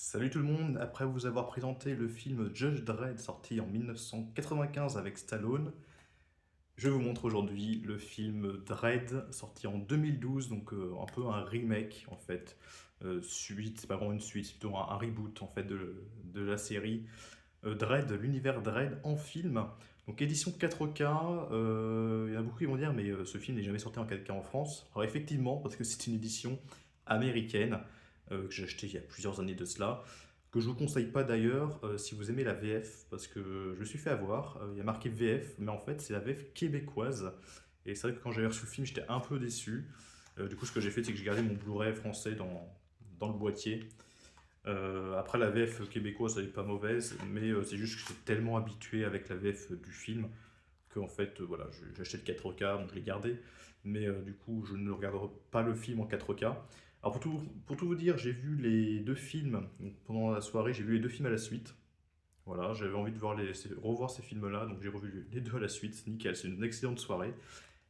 Salut tout le monde, après vous avoir présenté le film Judge Dredd sorti en 1995 avec Stallone, je vous montre aujourd'hui le film Dredd sorti en 2012, donc un peu un remake en fait, suite, c'est pas vraiment une suite, c'est plutôt un reboot en fait de la série Dredd, l'univers Dredd en film. Donc édition 4K, il y en a beaucoup qui vont dire mais ce film n'est jamais sorti en 4K en France. Alors effectivement, parce que c'est une édition américaine que j'ai acheté il y a plusieurs années de cela, que je vous conseille pas d'ailleurs si vous aimez la VF, parce que je me suis fait avoir, il y a marqué VF, mais en fait c'est la VF québécoise. Et c'est vrai que quand j'avais reçu le film, j'étais un peu déçu. Du coup, ce que j'ai fait, c'est que j'ai gardé mon Blu-ray français dans le boîtier. Après, la VF québécoise, elle est pas mauvaise, mais c'est juste que j'étais tellement habitué avec la VF du film qu'en fait, voilà, j'ai acheté le 4K, donc je l'ai gardé, mais du coup, je ne regarderai pas le film en 4K. Alors, pour tout vous dire, j'ai vu les deux films, donc pendant la soirée, j'ai vu les deux films à la suite. Voilà, j'avais envie de revoir ces films-là, donc j'ai revu les deux à la suite, c'est nickel, c'est une excellente soirée.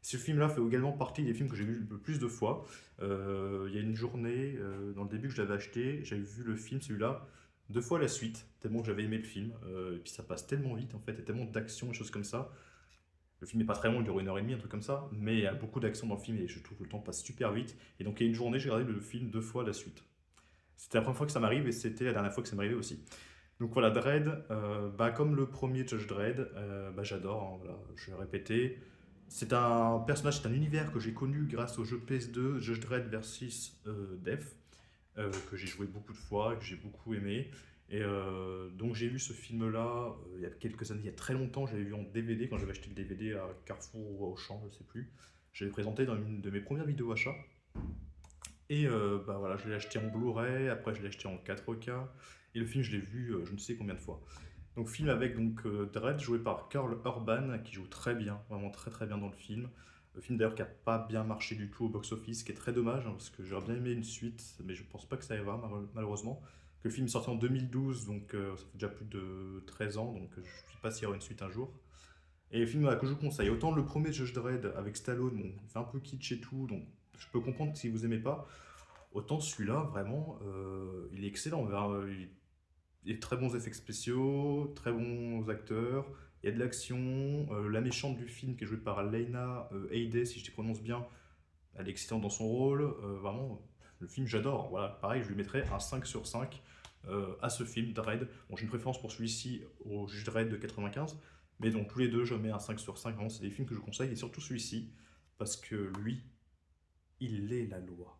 Ce film-là fait également partie des films que j'ai vu le plus de fois. Il y a une journée, dans le début que je l'avais acheté, j'avais vu le film, celui-là, deux fois à la suite, tellement que j'avais aimé le film. Et puis ça passe tellement vite, en fait, il y a tellement d'action, des choses comme ça. Le film n'est pas très long, il dure 1 heure et demie, un truc comme ça, mais il y a beaucoup d'action dans le film et je trouve que le temps passe super vite. Et donc il y a une journée, j'ai regardé le film deux fois à la suite. C'était la première fois que ça m'arrive et c'était la dernière fois que ça m'arrivait aussi. Donc voilà, Dredd, bah, comme le premier Judge Dredd, bah, j'adore, hein, voilà, je vais répéter. C'est un personnage, c'est un univers que j'ai connu grâce au jeu PS2 Judge Dredd versus Death, que j'ai joué beaucoup de fois, que j'ai beaucoup aimé. Et donc j'ai vu ce film-là il y a quelques années, il y a très longtemps, j'avais vu en DVD quand j'avais acheté le DVD à Carrefour ou à Auchan, je sais plus. J'avais présenté dans une de mes premières vidéos achats. Et bah voilà, je l'ai acheté en Blu-ray, après je l'ai acheté en 4K, et le film je l'ai vu je ne sais combien de fois. Donc film avec Dredd joué par Karl Urban qui joue très bien, vraiment très très bien dans le film. Le film d'ailleurs qui a pas bien marché du tout au box-office, ce qui est très dommage hein, parce que j'aurais bien aimé une suite, mais je pense pas que ça arrivera malheureusement. Que le film est sorti en 2012, donc ça fait déjà plus de 13 ans, donc je ne sais pas s'il y aura une suite un jour. Et le film voilà, que je vous conseille, autant le premier Judge Dredd avec Stallone, bon, il fait un peu kitsch et tout, donc je peux comprendre si vous aimez pas. Autant celui-là, vraiment, il est excellent. Il y a de très bons effets spéciaux, très bons acteurs, il y a de l'action. La méchante du film, qui est jouée par Lena Headey, si je les prononce bien, elle est excellente dans son rôle. Vraiment, le film, j'adore. Voilà, pareil, je lui mettrais un 5 sur 5 à ce film, Dredd. Bon, j'ai une préférence pour celui-ci au Juge Dredd de 95, mais donc tous les deux, je mets un 5 sur 5. Vraiment, c'est des films que je conseille, et surtout celui-ci, parce que lui, il est la loi.